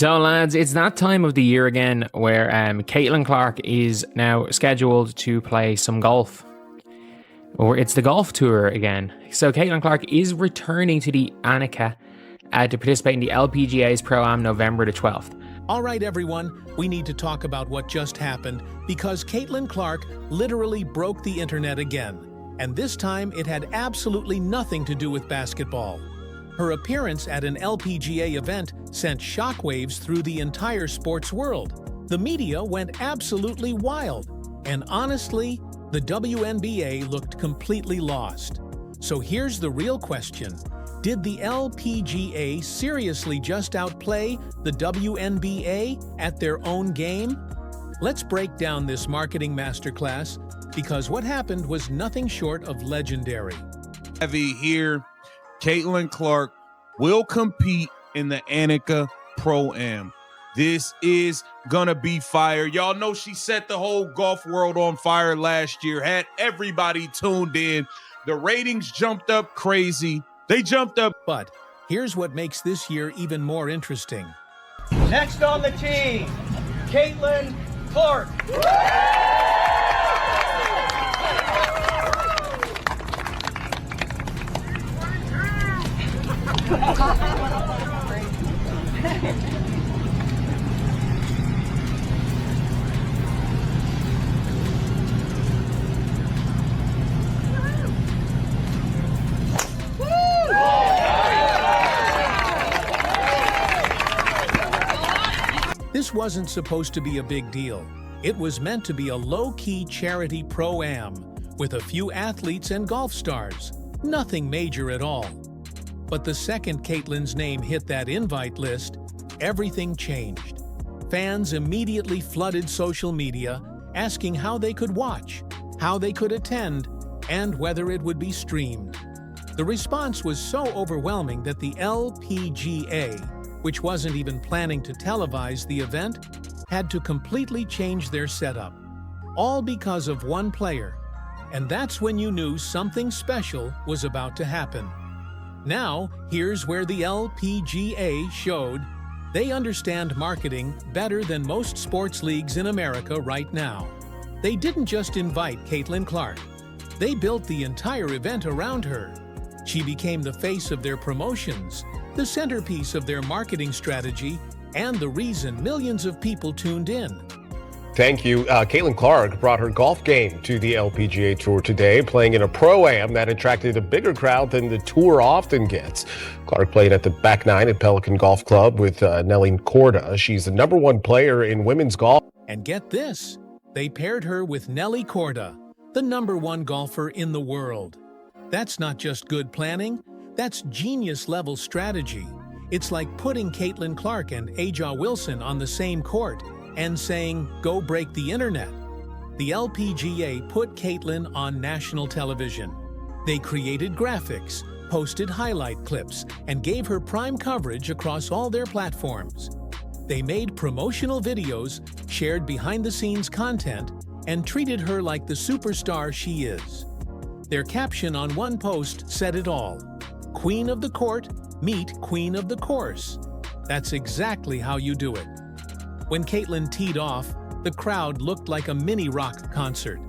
So, lads, it's that time of the year again where Caitlin Clark is now scheduled to play some golf. Or it's the golf tour again. So, Caitlin Clark is returning to the Annika to participate in the LPGA's Pro-Am November the 12th. All right, everyone, we need to talk about what just happened because Caitlin Clark literally broke the internet again. And this time, it had absolutely nothing to do with basketball. Her appearance at an LPGA event sent shockwaves through the entire sports world. The media went absolutely wild. And honestly, the WNBA looked completely lost. So here's the real question. Did the LPGA seriously just outplay the WNBA at their own game? Let's break down this marketing masterclass because what happened was nothing short of legendary. Heavy here. Caitlin Clark will compete in the Annika Pro-Am. This is gonna be fire. Y'all know she set the whole golf world on fire last year, had everybody tuned in. The ratings jumped up crazy. They jumped up. But here's what makes this year even more interesting. Next on the tee, Caitlin Clark. This wasn't supposed to be a big deal. It was meant to be a low-key charity pro-am with a few athletes and golf stars. Nothing major at all. But the second Caitlin's name hit that invite list, everything changed. Fans immediately flooded social media, asking how they could watch, how they could attend, and whether it would be streamed. The response was so overwhelming that the LPGA, which wasn't even planning to televise the event, had to completely change their setup. All because of one player. And that's when you knew something special was about to happen. Now, here's where the LPGA showed they understand marketing better than most sports leagues in America right now. They didn't just invite Caitlin Clark. They built the entire event around her. She became the face of their promotions, the centerpiece of their marketing strategy, and the reason millions of people tuned in. Thank you. Caitlin Clark brought her golf game to the LPGA Tour today, playing in a Pro-Am that attracted a bigger crowd than the Tour often gets. Clark played at the back nine at Pelican Golf Club with Nelly Korda. She's the #1 player in women's golf. And get this, they paired her with Nelly Korda, the #1 golfer in the world. That's not just good planning, that's genius-level strategy. It's like putting Caitlin Clark and Aja Wilson on the same court and saying, go break the internet. The LPGA put Caitlin on national television. They created graphics, posted highlight clips, and gave her prime coverage across all their platforms. They made promotional videos, shared behind-the-scenes content, and treated her like the superstar she is. Their caption on one post said it all. Queen of the court, meet Queen of the course. That's exactly how you do it. When Caitlin teed off, the crowd looked like a mini rock concert.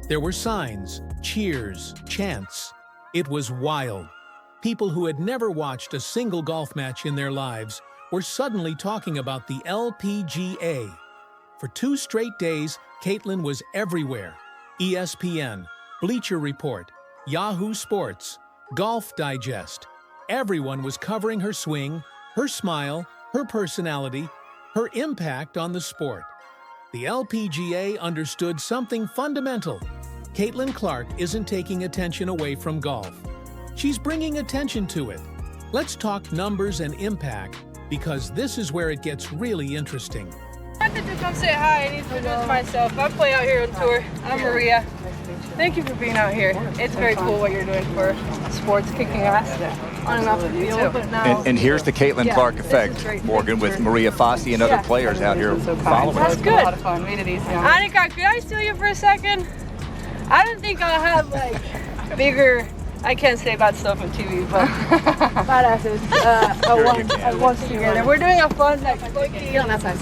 There were signs, cheers, chants. It was wild. People who had never watched a single golf match in their lives were suddenly talking about the LPGA. For 2 straight days, Caitlin was everywhere. ESPN, Bleacher Report, Yahoo Sports, Golf Digest. Everyone was covering her swing, her smile, her personality, her impact on the sport. The LPGA understood something fundamental. Caitlin Clark isn't taking attention away from golf. She's bringing attention to it. Let's talk numbers and impact, because this is where it gets really interesting. I wanted to come say hi and introduce myself. I play out here on tour. I'm Maria. Thank you for being out here. It's very cool what you're doing for sports, kicking ass on and off the field. But now, and here's the Caitlin Clark effect, Morgan, with Maria Fossey and other players out here following. That's good. A lot of fun. Made it easy. Annika, could I steal you for a second? I don't think I'll have like bigger I can't say bad stuff on TV, but badasses once together. We're doing a fun next. On that side.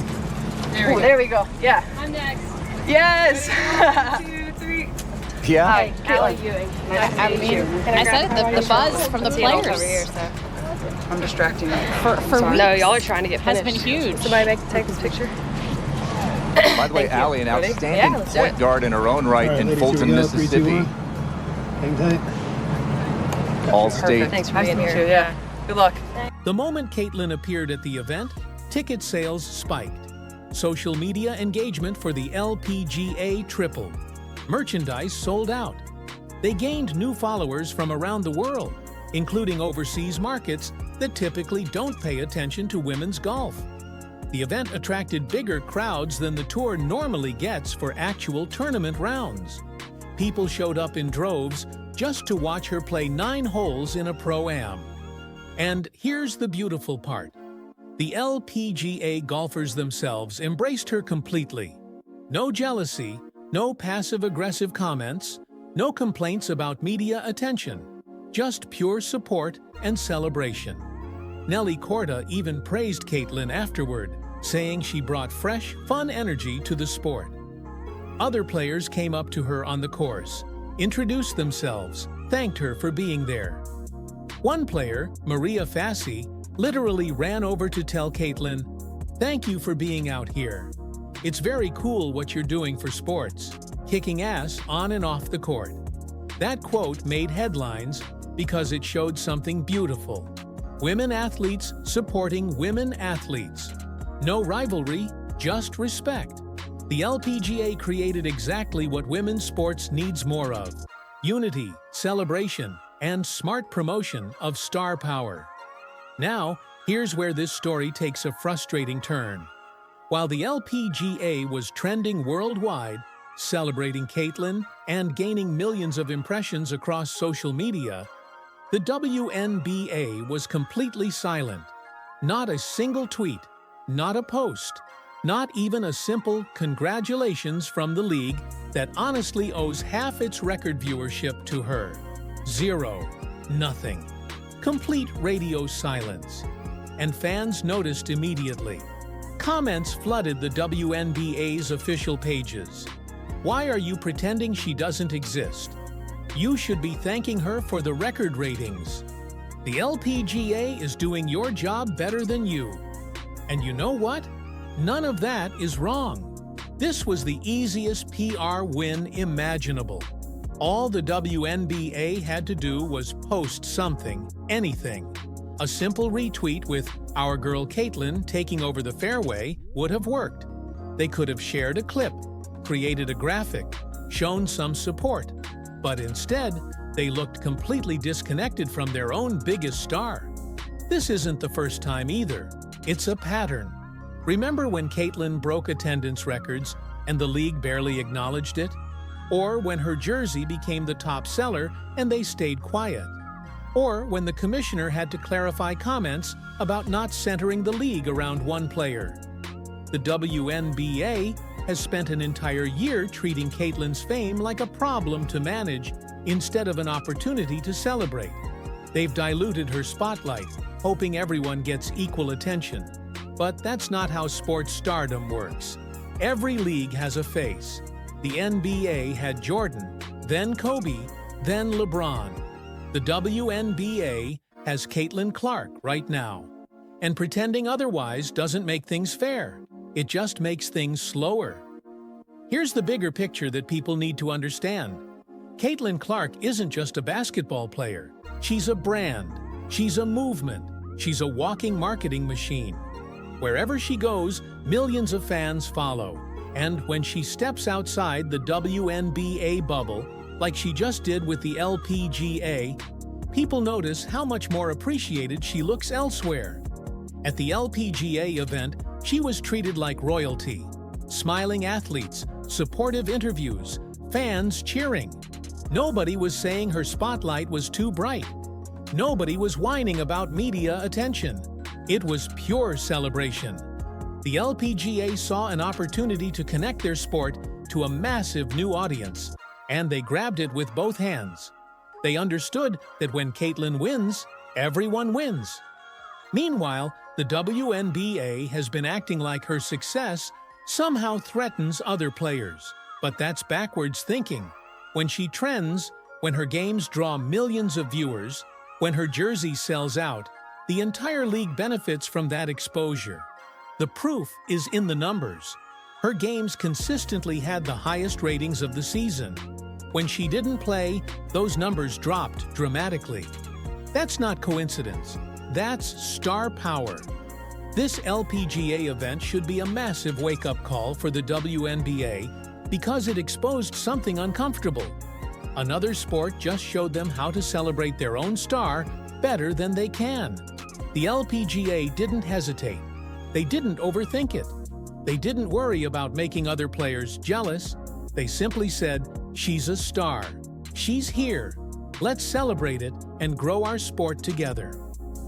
There we go. Yeah. I'm next. Yes. 1, 2, 3. Yeah. Hi, Allie Ewing. I said the buzz from the players over here, so I'm distracting you. for weeks No, y'all are trying to get has finished. been huge. Somebody take this picture. By the way, Allie, an outstanding point guard in her own right in Fulton, Mississippi. Hang tight. All-state. Thanks for being here. Yeah. Good luck. The moment Caitlin appeared at the event, ticket sales spiked. Social media engagement for the LPGA tripled. Merchandise sold out. They gained new followers from around the world, including overseas markets that typically don't pay attention to women's golf. The event attracted bigger crowds than the tour normally gets for actual tournament rounds. People showed up in droves just to watch her play 9 holes in a Pro-Am. And here's the beautiful part. The LPGA golfers themselves embraced her completely. No jealousy, no passive-aggressive comments, no complaints about media attention, just pure support and celebration. Nelly Korda even praised Caitlin afterward, saying she brought fresh, fun energy to the sport. Other players came up to her on the course, introduced themselves, thanked her for being there. One player, Maria Fassi, literally ran over to tell Caitlin, "Thank you for being out here. It's very cool what you're doing for sports, kicking ass on and off the court." That quote made headlines because it showed something beautiful. Women athletes supporting women athletes. No rivalry, just respect. The LPGA created exactly what women's sports needs more of: unity, celebration, and smart promotion of star power. Now, here's where this story takes a frustrating turn. While the LPGA was trending worldwide, celebrating Caitlin and gaining millions of impressions across social media, the WNBA was completely silent. Not a single tweet, not a post, not even a simple congratulations from the league that honestly owes half its record viewership to her. Zero. Nothing. Complete radio silence. And fans noticed immediately. Comments flooded the WNBA's official pages. Why are you pretending she doesn't exist? You should be thanking her for the record ratings. The LPGA is doing your job better than you. And you know what? None of that is wrong. This was the easiest PR win imaginable. All the WNBA had to do was post something, anything. A simple retweet with "Our girl Caitlin taking over the fairway" would have worked. They could have shared a clip, created a graphic, shown some support. But instead, they looked completely disconnected from their own biggest star. This isn't the first time either. It's a pattern. Remember when Caitlin broke attendance records and the league barely acknowledged it? Or when her jersey became the top seller and they stayed quiet? Or when the commissioner had to clarify comments about not centering the league around one player? The WNBA has spent an entire year treating Caitlin's fame like a problem to manage instead of an opportunity to celebrate. They've diluted her spotlight, hoping everyone gets equal attention. But that's not how sports stardom works. Every league has a face. The NBA had Jordan, then Kobe, then LeBron. The WNBA has Caitlin Clark right now. And pretending otherwise doesn't make things fair. It just makes things slower. Here's the bigger picture that people need to understand. Caitlin Clark isn't just a basketball player. She's a brand. She's a movement. She's a walking marketing machine. Wherever she goes, millions of fans follow. And when she steps outside the WNBA bubble, like she just did with the LPGA, people notice how much more appreciated she looks elsewhere. At the LPGA event, she was treated like royalty. Smiling athletes, supportive interviews, fans cheering. Nobody was saying her spotlight was too bright. Nobody was whining about media attention. It was pure celebration. The LPGA saw an opportunity to connect their sport to a massive new audience, and they grabbed it with both hands. They understood that when Caitlyn wins, everyone wins. Meanwhile, the WNBA has been acting like her success somehow threatens other players. But that's backwards thinking. When she trends, when her games draw millions of viewers, when her jersey sells out, the entire league benefits from that exposure. The proof is in the numbers. Her games consistently had the highest ratings of the season. When she didn't play, those numbers dropped dramatically. That's not coincidence. That's star power. This LPGA event should be a massive wake-up call for the WNBA because it exposed something uncomfortable. Another sport just showed them how to celebrate their own star better than they can. The LPGA didn't hesitate. They didn't overthink it. They didn't worry about making other players jealous. They simply said, "She's a star. She's here. Let's celebrate it and grow our sport together."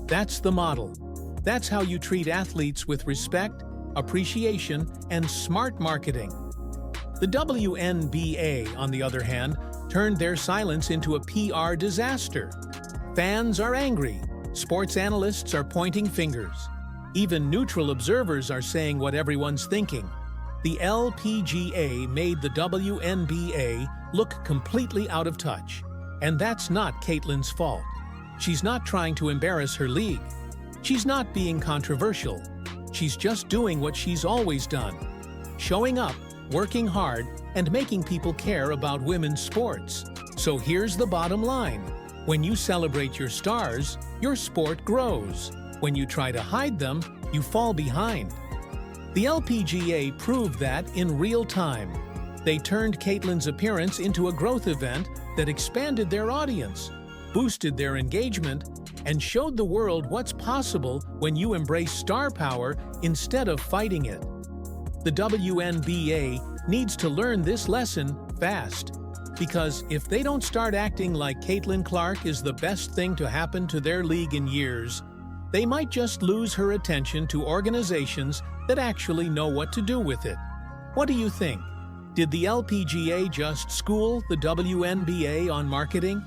That's the model. That's how you treat athletes with respect, appreciation, and smart marketing. The WNBA, on the other hand, turned their silence into a PR disaster. Fans are angry. Sports analysts are pointing fingers. Even neutral observers are saying what everyone's thinking. The LPGA made the WNBA look completely out of touch. And that's not Caitlyn's fault. She's not trying to embarrass her league. She's not being controversial. She's just doing what she's always done. Showing up, working hard, and making people care about women's sports. So here's the bottom line. When you celebrate your stars, your sport grows. When you try to hide them, you fall behind. The LPGA proved that in real time. They turned Caitlyn's appearance into a growth event that expanded their audience, boosted their engagement, and showed the world what's possible when you embrace star power instead of fighting it. The WNBA needs to learn this lesson fast, because if they don't start acting like Caitlyn Clark is the best thing to happen to their league in years, they might just lose her attention to organizations that actually know what to do with it. What do you think? Did the LPGA just school the WNBA on marketing?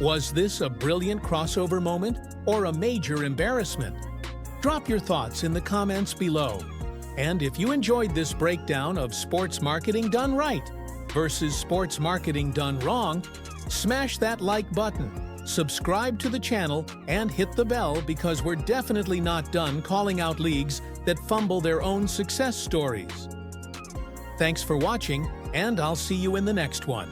Was this a brilliant crossover moment or a major embarrassment? Drop your thoughts in the comments below. And if you enjoyed this breakdown of sports marketing done right versus sports marketing done wrong, smash that like button, subscribe to the channel, and hit the bell because we're definitely not done calling out leagues that fumble their own success stories. Thanks for watching, and I'll see you in the next one.